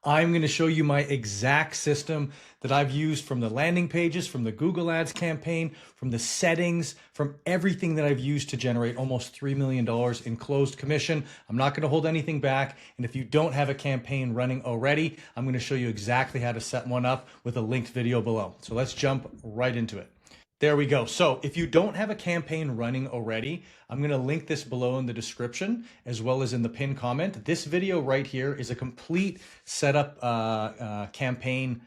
I'm going to show you my exact system that I've used from the landing pages, from the Google Ads campaign, from the settings, from everything that I've used to generate almost $3 million in closed commission. I'm not going to hold anything back. And if you don't have a campaign running already, I'm going to show you exactly how to set one up with a linked video below. So let's jump right into it. There we go. So if you don't have a campaign running already, I'm going to link this below in the description as well as in the pinned comment. This video right here is a complete setup campaign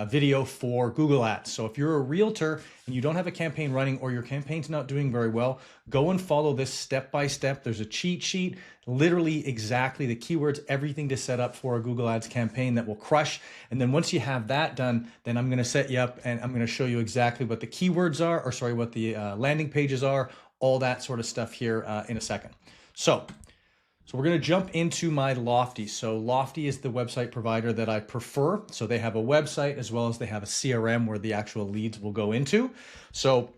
video for Google Ads. So if you're a realtor and you don't have a campaign running or your campaign's not doing very well, go and follow this step by step. There's a cheat sheet, literally exactly the keywords, everything to set up for a Google Ads campaign that will crush. And then once you have that done, then I'm going to set you up and I'm going to show you exactly what the keywords are, or sorry, what the landing pages are, all that sort of stuff here in a second. So we're going to jump into my Lofty. So Lofty is the website provider that I prefer. So they have a website as well as they have a CRM where the actual leads will go into. So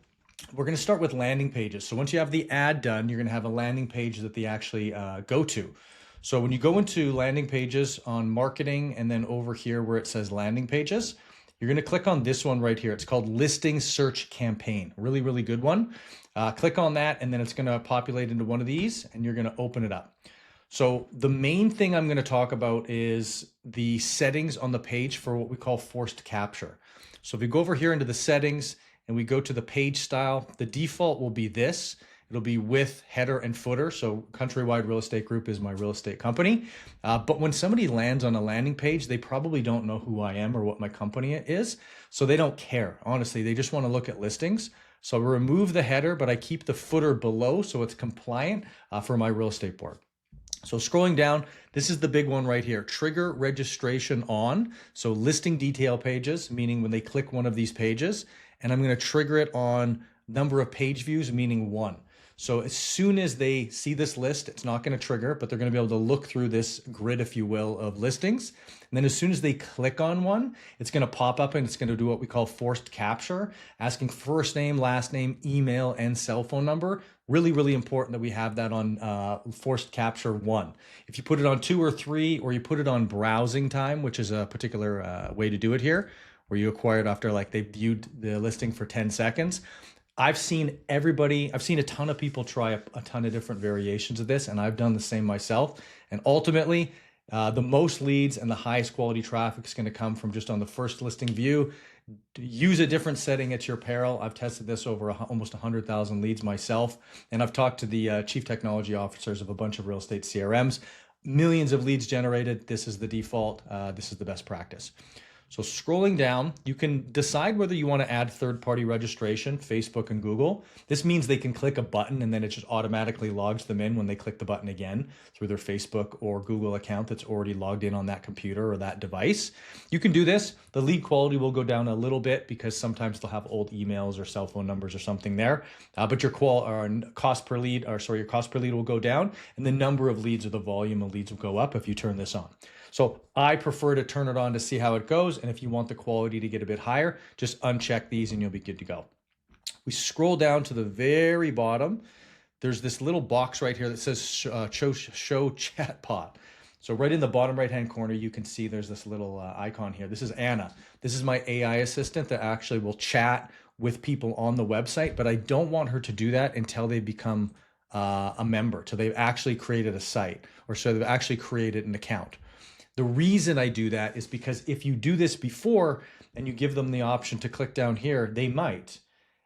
we're going to start with landing pages. So once you have the ad done, you're going to have a landing page that they actually go to. So when you go into landing pages on marketing and then over here where it says landing pages, you're going to click on this one right here. It's called Listing Search Campaign. Really, really good one. Click on that and then it's going to populate into one of these and you're going to open it up. So the main thing I'm going to talk about is the settings on the page for what we call forced capture. So if we go over here into the settings and we go to the page style, the default will be this. It'll be with header and footer. So Countrywide Real Estate Group is my real estate company. But when somebody lands on a landing page, they probably don't know who I am or what my company is. So they don't care. Honestly, they just want to look at listings. So I remove the header, but I keep the footer below so it's compliant for my real estate board. So scrolling down, this is the big one right here, trigger registration on. So listing detail pages, meaning when they click one of these pages, and I'm going to trigger it on number of page views, meaning 1. So as soon as they see this list, it's not going to trigger, but they're going to be able to look through this grid, if you will, of listings. And then as soon as they click on one, it's going to pop up and it's going to do what we call forced capture, asking first name, last name, email, and cell phone number. Really, really important that we have that on forced capture 1. If you put it on 2 or 3, or you put it on browsing time, which is a particular way to do it here, where you acquire it after like they viewed the listing for 10 seconds. I've seen a ton of people try a ton of different variations of this, and I've done the same myself. And ultimately, the most leads and the highest quality traffic is going to come from just on the first listing view. Use a different setting at your peril. I've tested this over almost 100,000 leads myself, and I've talked to the chief technology officers of a bunch of real estate CRMs. Millions of leads generated. This is the default. This is the best practice. So scrolling down, you can decide whether you want to add third-party registration, Facebook and Google. This means they can click a button and then it just automatically logs them in when they click the button again through their Facebook or Google account that's already logged in on that computer or that device. You can do this. The lead quality will go down a little bit because sometimes they'll have old emails or cell phone numbers or something there. But your cost per lead will go down, and the number of leads or the volume of leads will go up if you turn this on. So I prefer to turn it on to see how it goes. And if you want the quality to get a bit higher, just uncheck these and you'll be good to go. We scroll down to the very bottom. There's this little box right here that says show chatbot. So right in the bottom right-hand corner, you can see there's this little icon here. This is Anna. This is my AI assistant that actually will chat with people on the website, but I don't want her to do that until they become a member, till they've actually created a site, or so they've actually created an account. The reason I do that is because if you do this before and you give them the option to click down here, they might.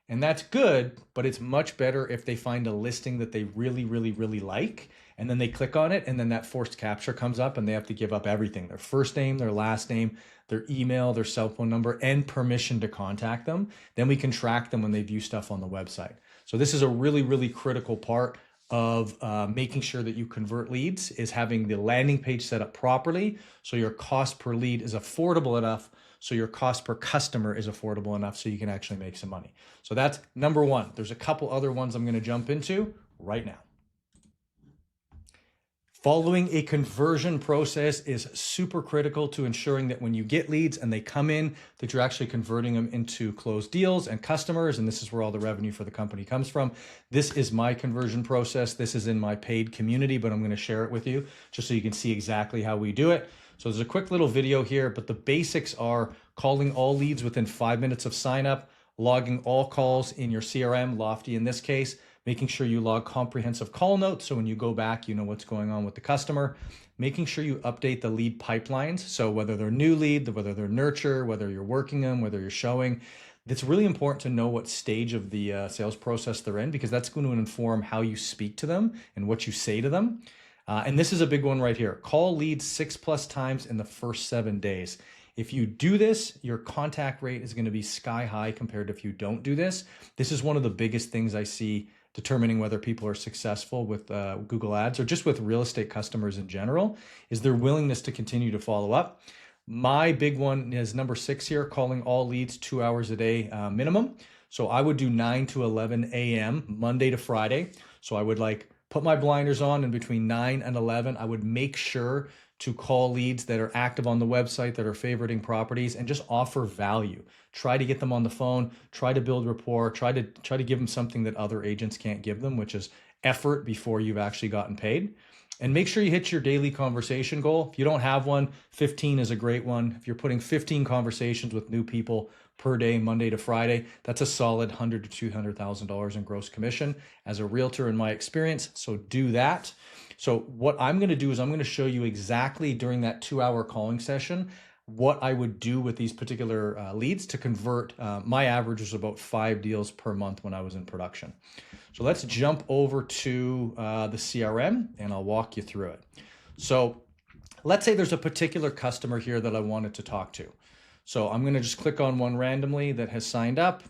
And that's good, but it's much better if they find a listing that they really, really, really like, and then they click on it, and then that forced capture comes up and they have to give up everything: their first name, their last name, their email, their cell phone number, and permission to contact them. Then we can track them when they view stuff on the website. So this is a really, really critical part of making sure that you convert leads, is having the landing page set up properly so your cost per lead is affordable enough, so your cost per customer is affordable enough so you can actually make some money. So that's number 1. There's a couple other ones I'm going to jump into right now. Following a conversion process is super critical to ensuring that when you get leads and they come in, that you're actually converting them into closed deals and customers. And this is where all the revenue for the company comes from. This is my conversion process. This is in my paid community, but I'm going to share it with you just so you can see exactly how we do it. So there's a quick little video here, but the basics are calling all leads within 5 minutes of sign up, logging all calls in your CRM, Lofty in this case, making sure you log comprehensive call notes so when you go back, you know what's going on with the customer, making sure you update the lead pipelines. So whether they're new lead, whether they're nurture, whether you're working them, whether you're showing, it's really important to know what stage of the sales process they're in, because that's going to inform how you speak to them and what you say to them. And this is a big one right here. Call leads 6+ times in the first 7 days. If you do this, your contact rate is going to be sky high compared to if you don't do this. This is one of the biggest things I see determining whether people are successful with Google Ads or just with real estate customers in general, is their willingness to continue to follow up. My big one is number 6 here, calling all leads 2 hours a day minimum. So I would do 9 to 11 a.m. Monday to Friday. So I would put my blinders on, and between 9 and 11, I would make sure to call leads that are active on the website, that are favoriting properties, and just offer value. Try to get them on the phone, try to build rapport, try to give them something that other agents can't give them, which is effort before you've actually gotten paid. And make sure you hit your daily conversation goal. If you don't have one, 15 is a great one. If you're putting 15 conversations with new people per day, Monday to Friday, that's a solid $100,000 to $200,000 in gross commission as a realtor in my experience. So do that. So what I'm going to do is I'm going to show you exactly during that 2-hour calling session what I would do with these particular leads to convert. My average was about 5 deals per month when I was in production. So let's jump over to the CRM and I'll walk you through it. So let's say there's a particular customer here that I wanted to talk to. So I'm going to just click on one randomly that has signed up.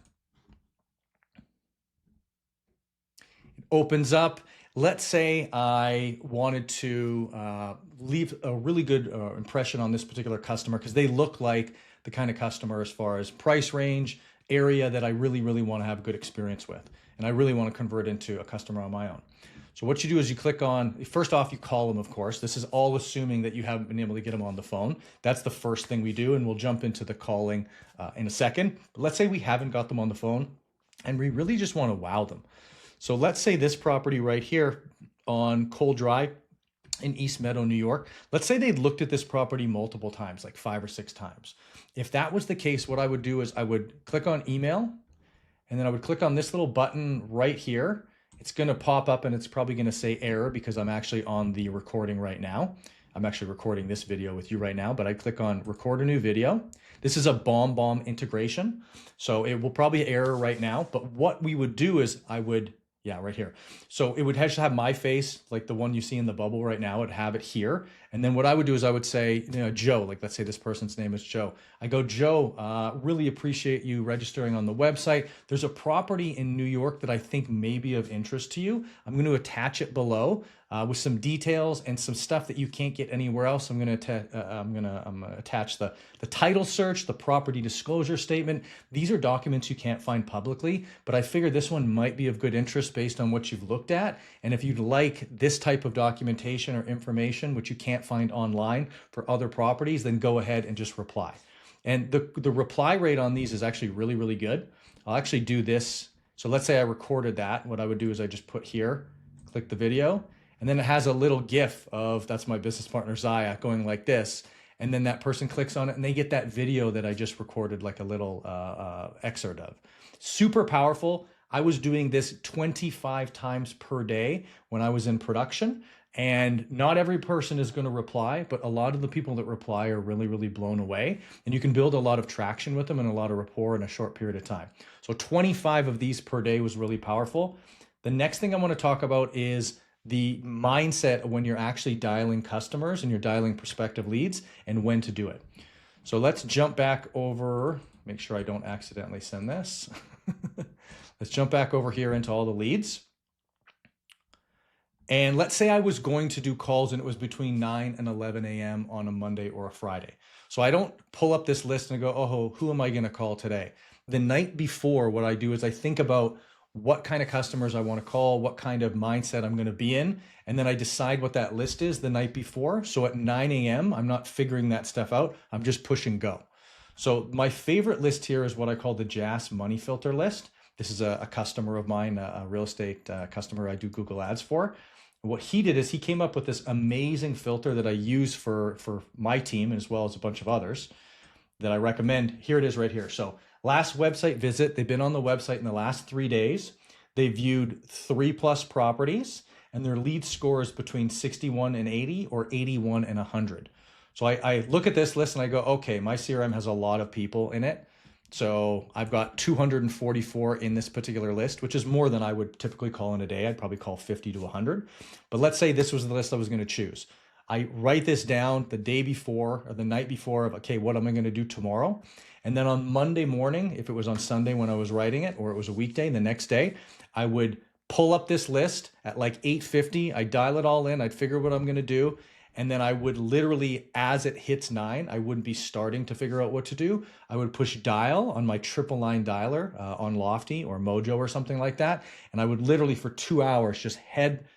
It opens up. Let's say I wanted to leave a really good impression on this particular customer because they look like the kind of customer as far as price range, area that I really, really want to have a good experience with. And I really want to convert into a customer on my own. So what you do is you click on, first off, you call them, of course. This is all assuming that you haven't been able to get them on the phone. That's the first thing we do, and we'll jump into the calling in a second. But let's say we haven't got them on the phone, and we really just want to wow them. So let's say this property right here on Cold Drive in East Meadow, New York. Let's say they'd looked at this property multiple times, like 5 or 6 times. If that was the case, what I would do is I would click on email, and then I would click on this little button right here. It's going to pop up and it's probably going to say error because I'm actually on the recording right now. I'm actually recording this video with you right now, but I click on record a new video. This is a bomb integration. So it will probably error right now, but what we would do is I would, yeah, right here. So it would have my face, like the one you see in the bubble right now, it'd have it here. And then what I would do is I would say, Joe, like let's say this person's name is Joe. I go, Joe, really appreciate you registering on the website. There's a property in New York that I think may be of interest to you. I'm going to attach it below with some details and some stuff that you can't get anywhere else. I'm going to attach the title search, the property disclosure statement. These are documents you can't find publicly, but I figure this one might be of good interest based on what you've looked at. And if you'd like this type of documentation or information, which you can't find online for other properties, then go ahead and just reply. And the reply rate on these is actually really, really good. I'll actually do this. So let's say I recorded that. What I would do is I just put here, click the video, and then it has a little GIF of, that's my business partner, Zaya, going like this. And then that person clicks on it and they get that video that I just recorded, like a little excerpt of. Super powerful. I was doing this 25 times per day when I was in production. And not every person is going to reply, but a lot of the people that reply are really, really blown away. And you can build a lot of traction with them and a lot of rapport in a short period of time. So 25 of these per day was really powerful. The next thing I want to talk about is the mindset when you're actually dialing customers and you're dialing prospective leads and when to do it. So let's jump back over, make sure I don't accidentally send this. Let's jump back over here into all the leads. And let's say I was going to do calls and it was between 9 and 11 a.m. on a Monday or a Friday. So I don't pull up this list and go, oh, who am I going to call today? The night before, what I do is I think about what kind of customers I want to call, what kind of mindset I'm going to be in. And then I decide what that list is the night before. So at 9 a.m., I'm not figuring that stuff out. I'm just pushing go. So my favorite list here is what I call the JAS money filter list. This is a customer of mine, a real estate customer I do Google Ads for. What he did is he came up with this amazing filter that I use for my team as well as a bunch of others that I recommend. Here it is right here. So last website visit, they've been on the website in the last 3 days. They viewed 3+ properties and their lead score is between 61 and 80 or 81 and 100. So I look at this list and I go, okay, my CRM has a lot of people in it. So I've got 244 in this particular list, which is more than I would typically call in a day. I'd probably call 50 to 100. But let's say this was the list I was going to choose. I write this down the day before or the night before of, okay, what am I going to do tomorrow? And then on Monday morning, if it was on Sunday when I was writing it, or it was a weekday, the next day, I would pull up this list at like 8:50. I dial it all in. I'd figure what I'm going to do. And then I would literally, as it hits 9, I wouldn't be starting to figure out what to do. I would push dial on my 999 dialer on Lofty or Mojo or something like that. And I would literally for 2 hours just head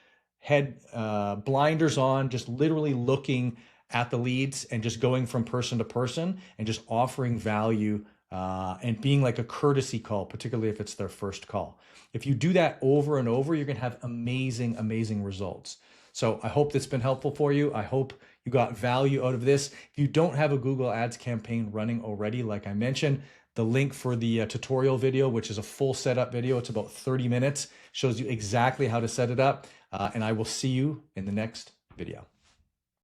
blinders on, just literally looking at the leads and just going from person to person and just offering value and being like a courtesy call, particularly if it's their first call. If you do that over and over, you're going to have amazing, amazing results. So I hope that's been helpful for you. I hope you got value out of this. If you don't have a Google Ads campaign running already, like I mentioned, the link for the tutorial video, which is a full setup video, it's about 30 minutes, shows you exactly how to set it up. And I will see you in the next video.